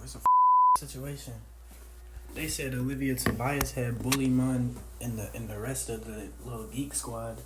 it's a situation. They said Olivia Tobias had Bully Mun and the rest of the little geek squad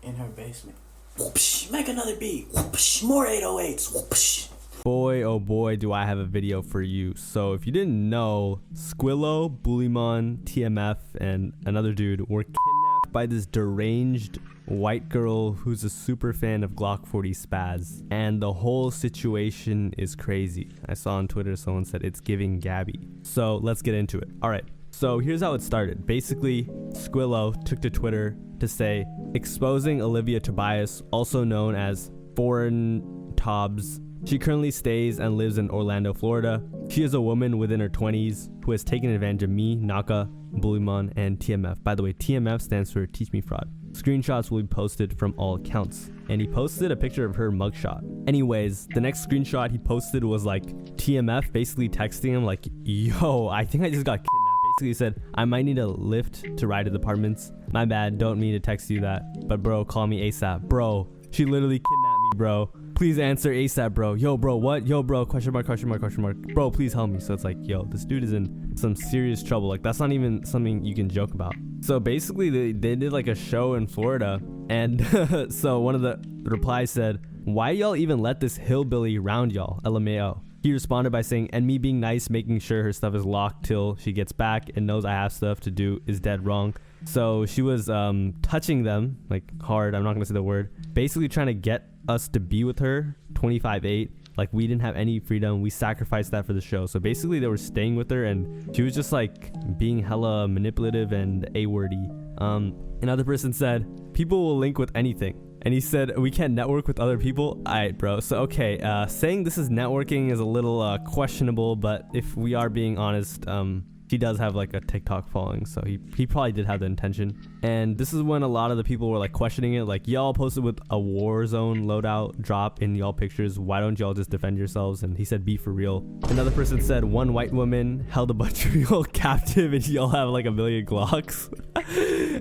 in her basement. Whoopsh, make another beat. Whoopsh, more 808s. Whoopsh. Boy, oh boy, do I have a video for you. So if you didn't know, Squillo, Bullymon, TMF, and another dude were kidnapped by this deranged white girl who's a super fan of Glock 40 spaz. And the whole situation is crazy. I saw on Twitter someone said it's giving Gabby. So let's get into it. Alright, so here's how it started. Basically, Squillo took to Twitter to say, exposing Olivia Tobias, also known as Foreign Tobs. She currently stays and lives in Orlando, Florida. She is a woman within her 20s who has taken advantage of me, Naka, Bullymon, and TMF. By the way, TMF stands for Teach Me Fraud. Screenshots will be posted from all accounts. And he posted a picture of her mugshot. Anyways, the next screenshot he posted was like TMF basically texting him like, yo, I think I just got kidnapped. Basically he said, I might need a lift to ride to the apartments. My bad, don't mean to text you that. But bro, call me ASAP. Bro, she literally kidnapped me, bro. Please answer ASAP, bro. Yo, bro, what? Yo, bro, question mark, question mark, question mark. Bro, please help me. So it's like, yo, this dude is in some serious trouble. Like, that's not even something you can joke about. So basically, they did like a show in Florida. And so one of the replies said, why y'all even let this hillbilly round y'all? LMAO. He responded by saying, and me being nice, making sure her stuff is locked till she gets back and knows I have stuff to do is dead wrong. So she was touching them, like hard, I'm not going to say the word, basically trying to get us to be with her 25/8. Like, we didn't have any freedom. We sacrificed that for the show. So basically they were staying with her and she was just like being hella manipulative and A-wordy. Another person said, people will link with anything. And he said, we can't network with other people. Alright, bro. So, okay, saying this is networking is a little questionable, but if we are being honest, he does have like a TikTok following, so he probably did have the intention. And this is when a lot of the people were like questioning it, like, y'all posted with a Warzone loadout drop in y'all pictures, why don't y'all just defend yourselves? And he said, be for real. Another person said, one white woman held a bunch of y'all captive and y'all have like a million Glocks.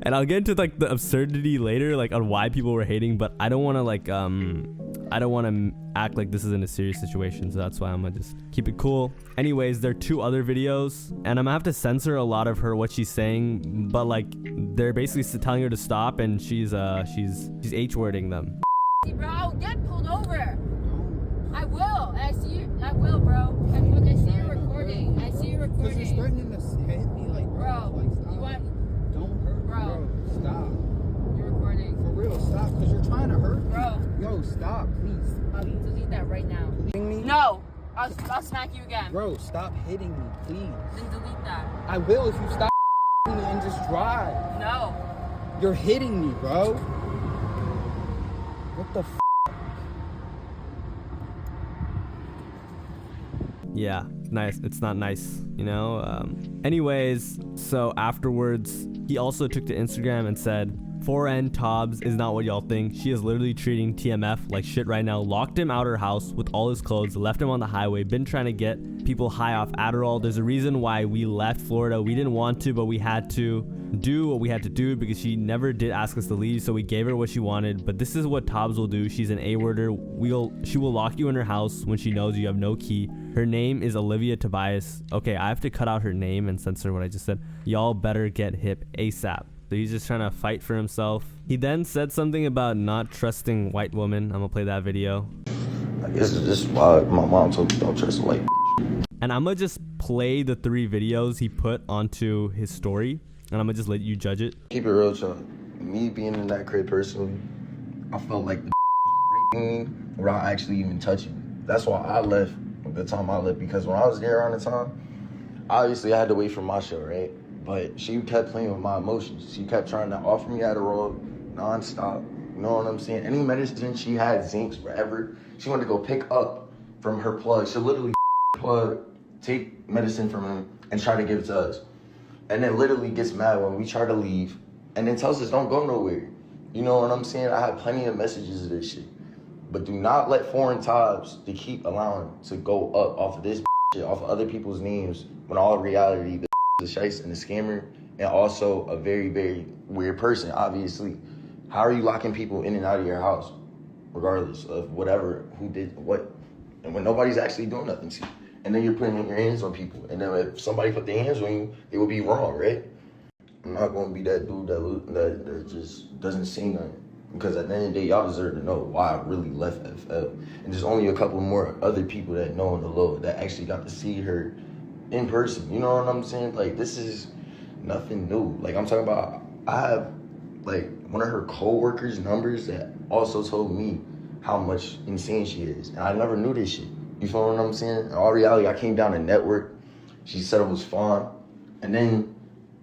And I'll get into like the absurdity later, like on why people were hating, but I don't want to like I don't want to act like this isn't a serious situation, so that's why I'm gonna just keep it cool. Anyways, there are 2 other videos, and I'm gonna have to censor a lot of what she's saying, but like they're basically telling her to stop, and she's H-wording them. Bro, get pulled over. I will. I see you. I will, bro. Look, I see you recording. I see you recording. Because you're starting to hit me like, bro. Like, stop. You want? Don't hurt, bro. Stop. You're recording. For real, stop. Because you're trying to hurt me. Bro. Yo, stop, please. I'll delete that right now. Hitting me? No. I'll smack you again. Bro, stop hitting me, please. Then delete that. I will if you stop me and just drive. No. You're hitting me, bro. What the f? Yeah, nice. It's not nice, you know? Anyways, so afterwards, he also took to Instagram and said, 4N Tobs is not what y'all think. She is literally treating TMF like shit right now. Locked him out her house with all his clothes, left him on the highway, been trying to get people high off Adderall. There's a reason why we left Florida. We didn't want to, but we had to do what we had to do because she never did ask us to leave, so we gave her what she wanted. But this is what Tobs will do. She's an A-worder. She will lock you in her house when she knows you have no key. Her name is Olivia Tobias. Okay, I have to cut out her name and censor what I just said. Y'all better get hip ASAP. So he's just trying to fight for himself. He then said something about not trusting white women. I'm gonna play that video. I guess this is why my mom told me don't trust white. And I'm gonna just play the 3 videos he put onto his story, and I'm gonna just let you judge it. Keep it real, Sean. Me being in that crib personally, I felt like the raping me without actually even touching me. That's why I left the time I left, because when I was there around the time, obviously I had to wait for my show, right? But she kept playing with my emotions. She kept trying to offer me Adderall nonstop. You know what I'm saying? Any medicine she had, Zincs, whatever, she wanted to go pick up from her plug. She'll literally plug, take medicine from him, and try to give it to us. And then literally gets mad when we try to leave, and then tells us don't go nowhere. You know what I'm saying? I have plenty of messages of this shit. But do not let foreign Tobs to keep allowing to go up off of this shit, off of other people's names, when all in reality, the shice and the scammer, and also a very, very weird person, obviously. How are you locking people in and out of your house, regardless of whatever, who did what, and when nobody's actually doing nothing to you? and then you're putting your hands on people. And then if somebody put their hands on you, it would be wrong, right? I'm not going to be that dude that just doesn't say nothing. Because at the end of the day, y'all deserve to know why I really left FL. And there's only a couple more other people that know in the Lord that actually got to see her in person. You know what I'm saying? Like, this is nothing new. Like, I'm talking about, I have, like, one of her co-workers' numbers that also told me how much insane she is. And I never knew this shit. You feel what I'm saying? In all reality, I came down to network. She said it was fun. And then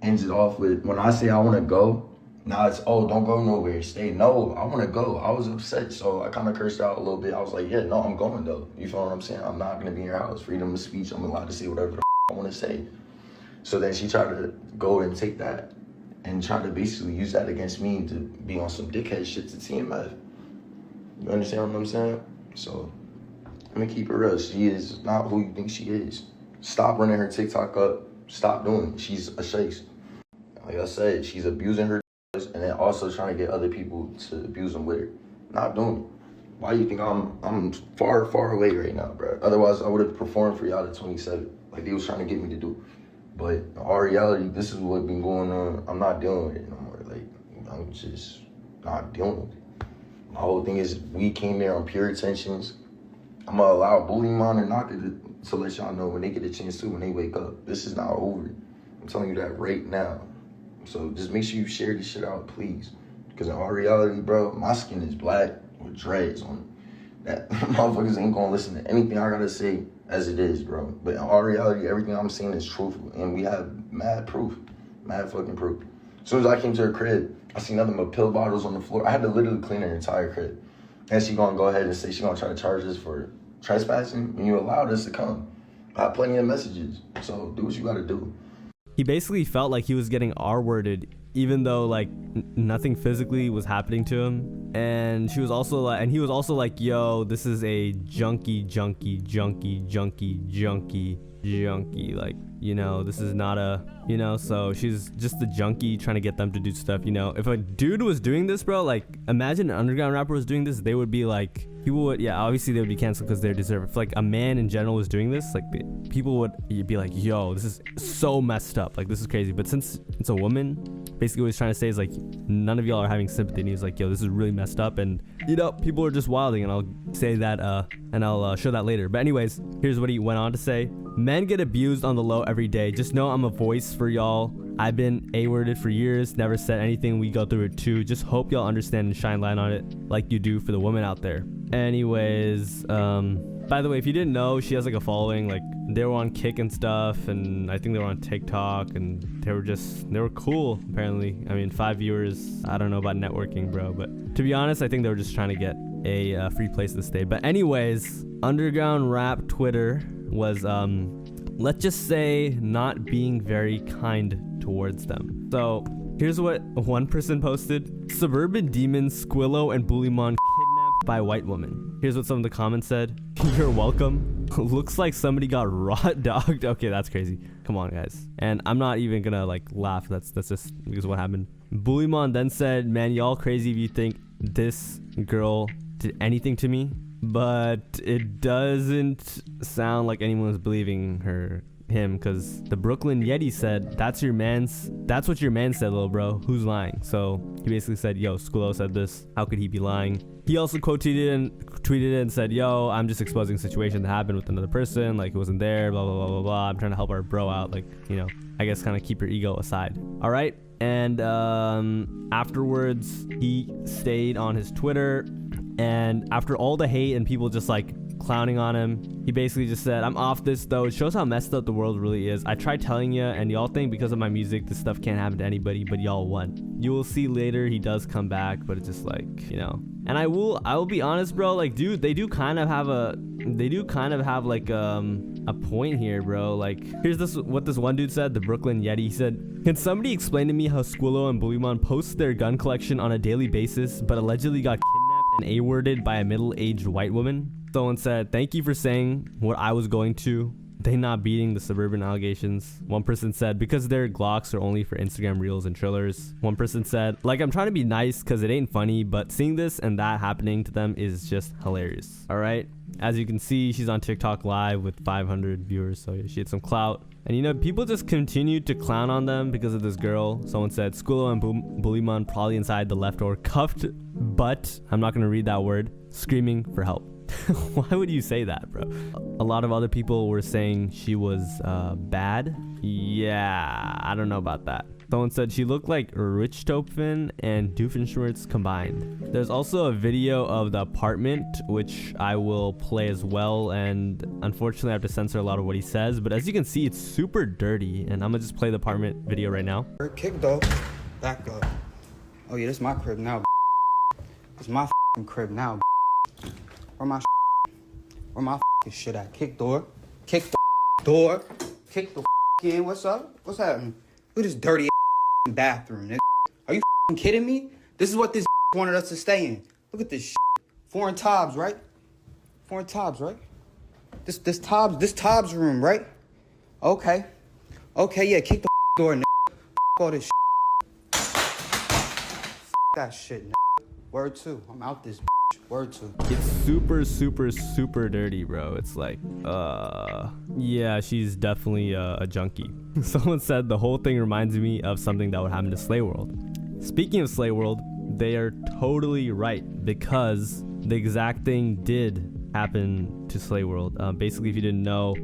ends it off with, when I say I want to go, now it's, oh, don't go nowhere, stay. No, I want to go. I was upset, so I kind of cursed out a little bit. I was like, yeah, no, I'm going, though. You feel what I'm saying? I'm not going to be in your house. Freedom of speech, I'm allowed to say whatever the I want to say. So then she tried to go and take that and try to basically use that against me to be on some dickhead shit to TMF. You understand what I'm saying? So, let me keep it real. She is not who you think she is. Stop running her TikTok up. Stop doing it. She's a shakes. Like I said, she's abusing her and then also trying to get other people to abuse them with her. Not doing it. Why do you think I'm far, far away right now, bro? Otherwise, I would have performed for y'all at 27, like they was trying to get me to do. But in all reality, this is what's been going on. I'm not dealing with it no more. Like, I'm just not dealing with it. My whole thing is we came there on pure intentions. I'm going to allow Bully Mon and Knocker to let y'all know when they get a chance to, when they wake up. This is not over. I'm telling you that right now. So just make sure you share this shit out, please. Because in all reality, bro, my skin is black with dreads on it. That motherfuckers ain't gonna listen to anything I gotta say as it is, bro. But in all reality, everything I'm saying is truthful. And we have mad proof. Mad fucking proof. As soon as I came to her crib, I seen nothing but pill bottles on the floor. I had to literally clean her entire crib. And she gonna go ahead and say she gonna try to charge us for trespassing when you allowed us to come. I have plenty of messages. So do what you gotta do. He basically felt like he was getting R-worded, even though like nothing physically was happening to him. And she was also like, and he was also like, yo, this is a junkie. Like, you know, this is not a, you know, so she's just the junkie trying to get them to do stuff, you know. If a dude was doing this, bro, like imagine an underground rapper was doing this, they would be like, people would, yeah, obviously they would be canceled because they deserve it. If like a man in general was doing this, like people would be like, yo, this is so messed up, like this is crazy. But since it's a woman, basically what he's trying to say is like, none of y'all are having sympathy. And he's like, yo, this is really messed up, and you know, people are just wilding. And I'll say that and I'll show that later. But anyways, here's what he went on to say. Men get abused on the low every day. Just know I'm a voice for y'all. I've been A-worded for years, never said anything. We go through it too. Just hope y'all understand and shine light on it like you do for the women out there. Anyways, by the way, if you didn't know, she has like a following. Like they were on Kick and stuff, and I think they were on TikTok, and they were cool apparently. I mean, 5 viewers. I don't know about networking, bro, but to be honest, I think they were just trying to get a free place to stay. But anyways, underground rap Twitter was let's just say not being very kind towards them. So here's what one person posted. Suburban demons Squillo and Bullymon kidnapped by white woman. Here's what some of the comments said. You're welcome. Looks like somebody got raw dogged. Okay, that's crazy. Come on, guys. And I'm not even gonna like laugh. That's just because what happened. Bullymon then said, man, y'all crazy if you think this girl did anything to me. But it doesn't sound like anyone was believing him, because the Brooklyn Yeti said, that's what your man said, little bro. Who's lying? So he basically said, yo, Squillo said this. How could he be lying? He also tweeted it and said, yo, I'm just exposing a situation that happened with another person. Like, it wasn't there, blah, blah, blah, blah, blah. I'm trying to help our bro out. Like, you know, I guess kind of keep your ego aside. All right. And afterwards, he stayed on his Twitter. And after all the hate and people just like clowning on him, he basically just said, I'm off this though. It shows how messed up the world really is. I tried telling you, and y'all think because of my music this stuff can't happen to anybody, but y'all won. You will see later he does come back, but it's just like, you know. And I will be honest, bro, like, dude, they do kind of have like a point here, bro. Like, here's what this one dude said, the Brooklyn Yeti. He said, can somebody explain to me how Squillo and Bullymon post their gun collection on a daily basis but allegedly got kidnapped and A-worded by a middle-aged white woman? Someone said, thank you for saying what I was going to. they not beating the suburban allegations. One person said, because their Glocks are only for Instagram reels and trillers. One person said, like, I'm trying to be nice because it ain't funny, but seeing this and that happening to them is just hilarious. All right. As you can see, she's on TikTok live with 500 viewers, so she had some clout. And you know, people just continued to clown on them because of this girl. Someone said, Squillo and Bullymon probably inside the left door, cuffed butt, I'm not gonna read that word, screaming for help. Why would you say that, bro? A lot of other people were saying she was bad. Yeah, I don't know about that. Someone said she looked like Richthofen and Doofenshmirtz combined. There's also a video of the apartment, which I will play as well, and unfortunately I have to censor a lot of what he says, but as you can see, it's super dirty, and I'm gonna just play the apartment video right now. Kick though. Back up. Oh yeah, this is my crib now. It's my crib now. Where my shit at? Kick door. Kick the door. Kick the in. What's up? What's happening? Look at this dirty bathroom, nigga. Are you kidding me? This is what this wanted us to stay in. Look at this shit. Foreign Tobbs, right? Foreign Tobbs, right? This Tobbs room, right? Okay. Okay, yeah, kick the door, nigga. All this shit. That shit, nigga. Word 2. I'm out this Word 2. It's super, super, super dirty, bro. It's like, yeah, she's definitely a junkie. Someone said the whole thing reminds me of something that would happen to Slay World. Speaking of Slay World, they are totally right, because the exact thing did happen to Slay World. Basically, if you didn't know,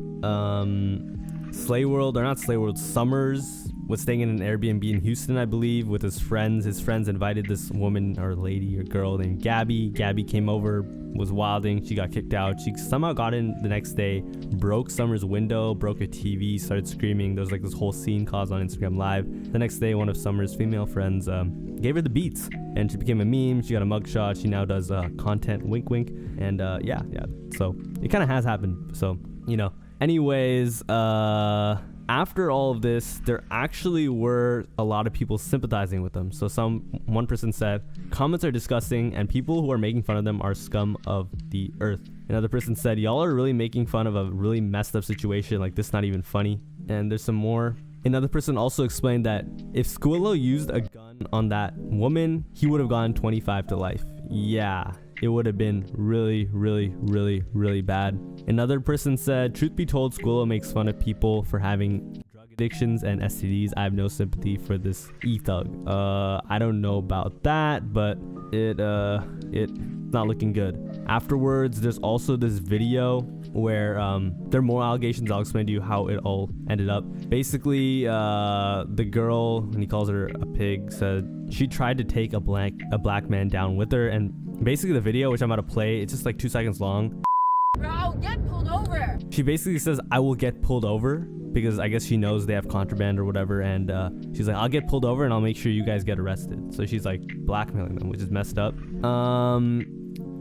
Slay World, or not Slay World, Summers was staying in an Airbnb in Houston, I believe, with his friends. His friends invited this woman or lady or girl named Gabby. Gabby came over, was wilding. She got kicked out. She somehow got in the next day, broke Summer's window, broke her TV, started screaming. There was like this whole scene caused on Instagram Live. The next day, one of Summer's female friends gave her the beats, and she became a meme. She got a mugshot. She now does content, wink, wink. And yeah. So it kind of has happened. So, you know. Anyways, after all of this, there actually were a lot of people sympathizing with them. So one person said, comments are disgusting and people who are making fun of them are scum of the earth. Another person said, y'all are really making fun of a really messed up situation. Like, this not even funny. And there's some more. Another person also explained that if Squillo used a gun on that woman, he would have gotten 25 to life. Yeah, it would have been really, really, really, really bad. Another person said, truth be told, Squillo makes fun of people for having drug addictions and STDs. I have no sympathy for this e-thug. I don't know about that, but it's not looking good. Afterwards, there's also this video where there are more allegations. I'll explain to you how it all ended up. Basically, the girl, and he calls her a pig, said she tried to take a black man down with her, and basically the video, which I'm about to play, it's just like 2 seconds long. Bro, get pulled over. She basically says, I will get pulled over, because I guess she knows they have contraband or whatever, and she's like, I'll get pulled over and I'll make sure you guys get arrested. So she's like blackmailing them, which is messed up.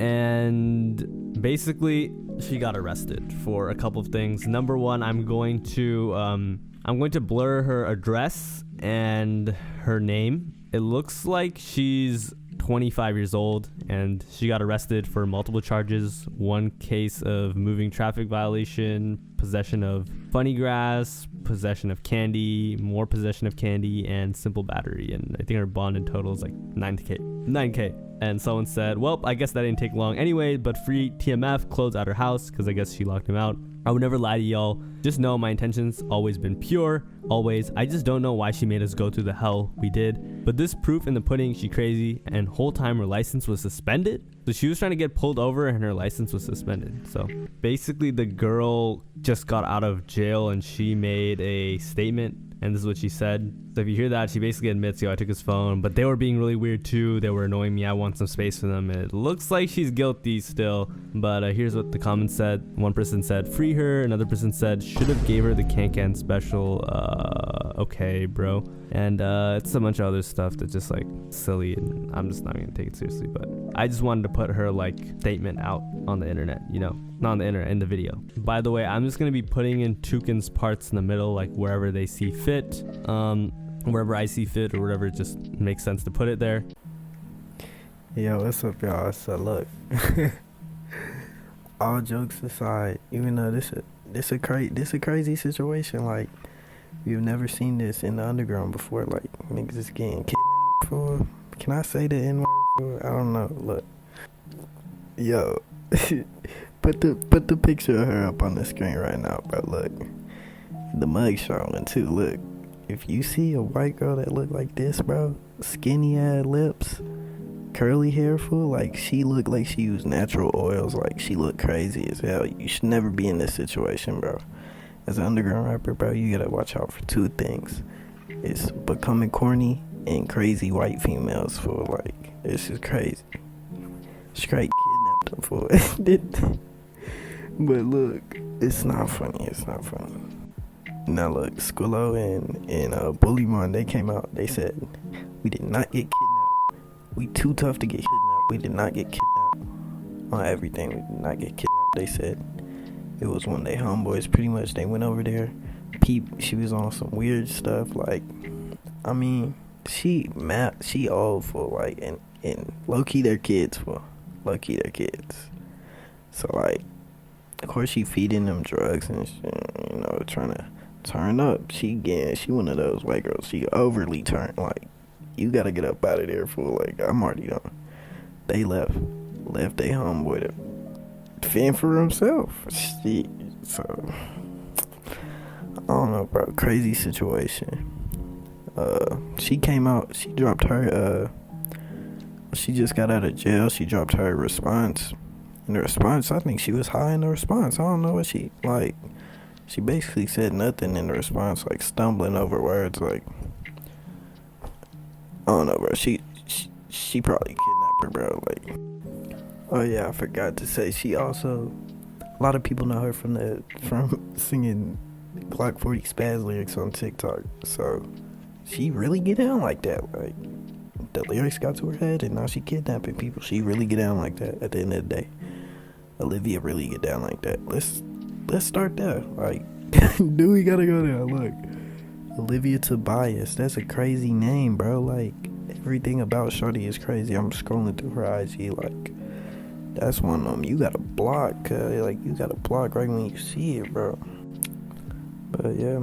And basically she got arrested for a couple of things. Number one, I'm going to blur her address and her name. It looks like she's 25 years old, and she got arrested for multiple charges. One case of moving traffic violation, possession of funny grass, possession of candy, more possession of candy, and simple battery. And I think her bond in total is like 9K. And someone said, well, I guess that didn't take long anyway, but free TMF, clothes at her house, because I guess she locked him out. I would never lie to y'all. Just know my intentions always been pure. Always. I just don't know why she made us go through the hell we did. But this proof in the pudding, she crazy, and whole time her license was suspended. So she was trying to get pulled over and her license was suspended. So basically the girl just got out of jail and she made a statement. And this is what she said. So if you hear that, she basically admits, yo, I took his phone, but they were being really weird too. They were annoying me. I want some space for them. And it looks like she's guilty still. But here's what the comments said. One person said, free her. Another person said, should have gave her the Can special. Okay, bro. And it's a bunch of other stuff that's just like silly, and I'm just not gonna take it seriously. But I just wanted to put her like statement out on the internet, you know, not on the internet, in the video. By the way, I'm just gonna be putting in Tukin's parts in the middle, like wherever they see fit, wherever I see fit, or whatever it just makes sense to put it there. Yo, what's up, y'all? So look, all jokes aside, even though this a crazy situation. Like, you've never seen this in the underground before. Like, niggas is getting kidnapped for. Can I say the N word for? I don't know. Look, yo, put the picture of her up on the screen right now, bro. Look, the mugshot one too. Look, if you see a white girl that look like this, bro, skinny ass lips, curly hair, full, like she looked like she used natural oils. Like she looked crazy as hell. You should never be in this situation, bro. As an underground rapper, bro, you gotta watch out for two things. It's becoming corny and crazy white females, for like, it's just crazy. Straight kidnapped them for it. But look, it's not funny. Now look, Squillo and Bullymon, they came out. They said, we did not get kidnapped. We too tough to get kidnapped. We did not get kidnapped. On everything, we did not get kidnapped. They said it was one of their homeboys. Pretty much, they went over there. She was on some weird stuff. Like, I mean, she old for like, and low key their kids for. Low key their kids. So like, of course she feeding them drugs and shit, you know, trying to turn up. She one of those white girls. She overly turned. Like, you gotta get up out of there, fool. Like, I'm already done. They left their homeboy to fend for himself. So I don't know, bro. Crazy situation. She came out. She dropped her. She just got out of jail. She dropped her response. In the response, I think she was high in the response. I don't know what she, like, she basically said nothing in the response, like stumbling over words, like, I don't know, bro. She probably kidnapped her, bro. Like, oh yeah, I forgot to say, she also, a lot of people know her from singing Glock 40 Spaz lyrics on TikTok. So she really get down like that. Like, the lyrics got to her head, and now she kidnapping people. She really get down like that. At the end of the day, Olivia really get down like that. Let's start there. Like, do we gotta go there? Look, Olivia Tobias. That's a crazy name, bro. Like, everything about shorty is crazy. I'm scrolling through her IG. Like, that's one of them. You gotta block. Like, you gotta block right when you see it, bro. But yeah,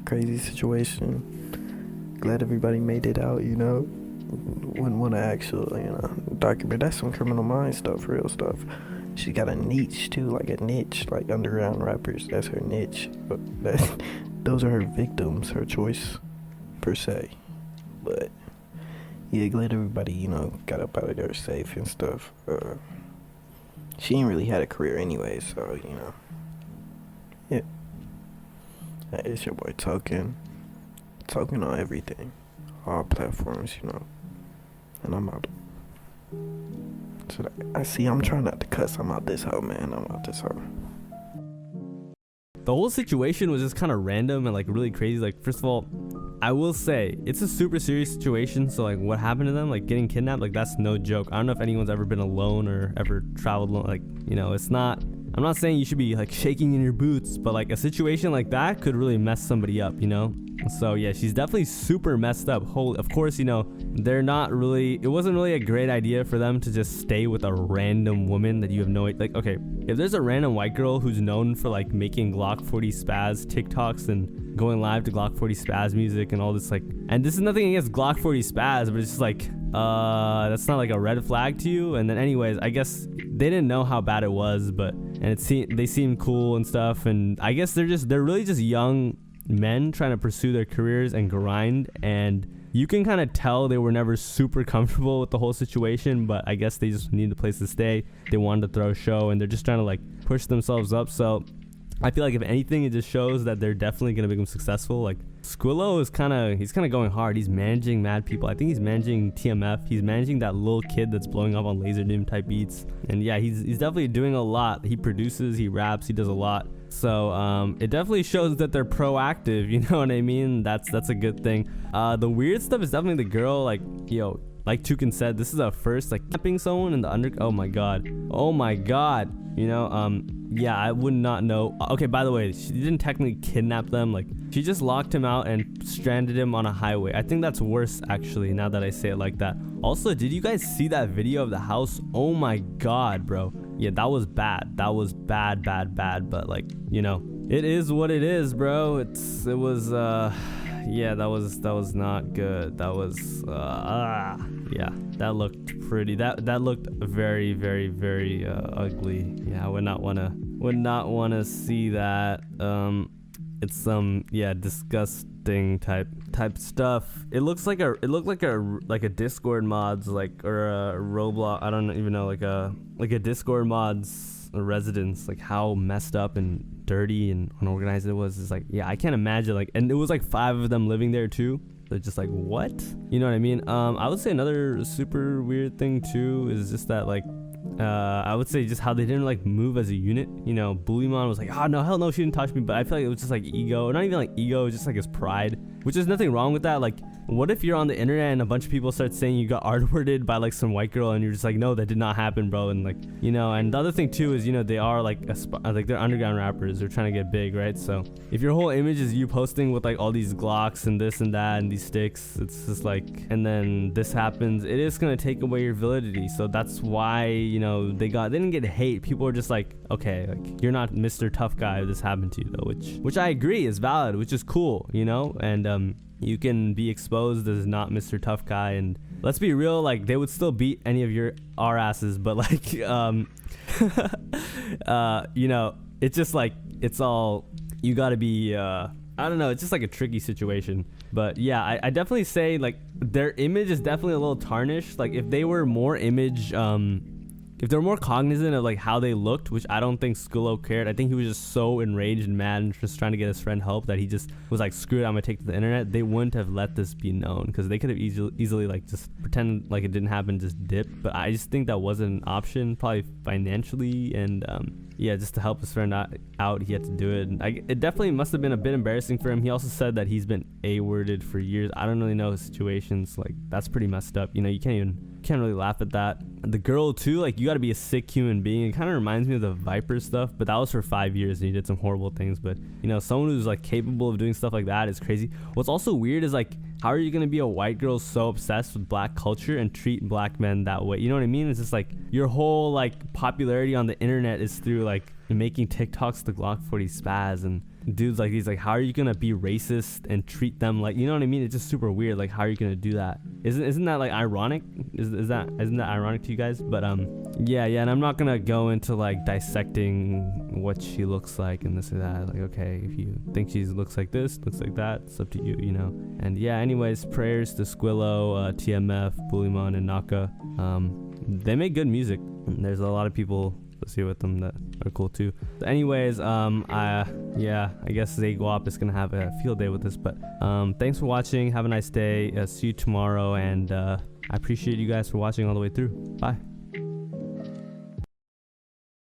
crazy situation. Glad everybody made it out. You know. Wouldn't want to actually, you know, document. That's some Criminal Minds stuff, real stuff. She got a niche too, like a niche, like underground rappers. That's her niche. But those are her victims, her choice, per se. But yeah, glad everybody, you know, got up out of there safe and stuff. She ain't really had a career anyway, so you know. Yeah, it's your boy talking on everything, all platforms, you know. And I'm out. So I see, I'm trying not to cuss. I'm out this hoe, man. I'm out this hoe. The whole situation was just kind of random and like really crazy. Like, first of all, I will say it's a super serious situation. So like, what happened to them, like getting kidnapped, like that's no joke. I don't know if anyone's ever been alone or ever traveled alone. Like, you know, it's not. I'm not saying you should be like shaking in your boots, but like a situation like that could really mess somebody up, you know? So yeah, she's definitely super messed up. Of course, you know, it wasn't really a great idea for them to just stay with a random woman that you have no, like, okay, if there's a random white girl who's known for like making Glock 40 Spaz TikToks and going live to Glock 40 Spaz music and all this, like, and this is nothing against Glock 40 Spaz, but it's just like, that's not like a red flag to you. And then anyways, I guess they didn't know how bad it was, but, and they seemed cool and stuff, and I guess they're really just young men trying to pursue their careers and grind, and you can kind of tell they were never super comfortable with the whole situation, but I guess they just needed a place to stay. They wanted to throw a show, and they're just trying to like push themselves up. So I feel like if anything, it just shows that they're definitely gonna become successful. Like, Squillo is kind of going hard. He's managing mad people. I think he's managing TMF. He's managing that little kid that's blowing up on Laserdisc type beats. And yeah, he's definitely doing a lot. He produces, he raps, he does a lot. So it definitely shows that they're proactive. You know what I mean? That's a good thing. The weird stuff is definitely the girl. Like, yo, like Tukin said, this is a first, like, kidnapping someone in the oh my god, you know. Yeah, I would not know. Okay, by the way, she didn't technically kidnap them. Like, she just locked him out and stranded him on a highway. I think that's worse, actually, now that I say it like that. Also, did you guys see that video of the house? Oh my god, bro. Yeah, that was bad. That was bad. But like, you know, it is what it is, bro. It was yeah, that was not good. That was yeah, that looked pretty. That looked very, very, very ugly. Yeah, I would not wanna see that. It's some disgusting type stuff. It looked like a Discord mods or a Roblox. I don't even know, like a Discord mods residence. Like how messed up and dirty and unorganized it was. It's like, yeah, I can't imagine, and it was like 5 of them living there too. They're just like, what? You know what I mean? I would say another super weird thing too is just that I would say just how they didn't move as a unit. You know, Bullymon was like, oh no, hell no, she didn't touch me. But I feel like it was just ego, not even ego, it was just his pride, which is nothing wrong with that. What if you're on the internet and a bunch of people start saying you got R-worded by some white girl and you're just like, no, that did not happen, bro. And and the other thing too is, they are they're underground rappers. They're trying to get big, right? So if your whole image is you posting with all these Glocks and this and that and these sticks, it's just and then this happens, it is gonna take away your validity. So that's why, they didn't get hate. People are just okay, you're not Mr. Tough Guy if this happened to you though, which I agree is valid, which is cool, and you can be exposed as not Mr. Tough Guy, and let's be real, they would still beat any of our asses, but it's just it's all, you gotta be I don't know, it's just a tricky situation. But yeah, I definitely say their image is definitely a little tarnished. If they were more if they're more cognizant of how they looked, which I don't think Squillo cared. I think he was just so enraged and mad and just trying to get his friend help that he just was screw it, I'm gonna take to the internet. They wouldn't have let this be known, because they could have easily just pretend it didn't happen, just dip. But I just think that wasn't an option, probably financially, and just to help his friend out, he had to do it. And it definitely must have been a bit embarrassing for him. He also said that he's been A-worded for years. I don't really know his situations. That's pretty messed up. You can't really laugh at that. The girl too, you gotta be a sick human being. It kind of reminds me of the Viper stuff, but that was for 5 years and he did some horrible things. But someone who's capable of doing stuff like that is crazy. What's also weird is how are you gonna be a white girl so obsessed with black culture and treat black men that way? You know what I mean? It's just your whole popularity on the internet is through making TikToks to Glock 40 spaz and dudes like these. How are you gonna be racist and treat them you know what I mean? It's just super weird. How are you gonna do that? Isn't that ironic? Isn't that ironic to you guys? But yeah, and I'm not gonna go into dissecting what she looks like and this or that. Okay, if you think she looks like this, looks like that, it's up to you, And yeah, anyways, prayers to Squillo, TMF, Bullymon, and Naka. They make good music. There's a lot of people associated with them that are cool too. So anyways, I guess Zaguap is gonna have a field day with this. But thanks for watching. Have a nice day. See you tomorrow, and I appreciate you guys for watching all the way through. Bye.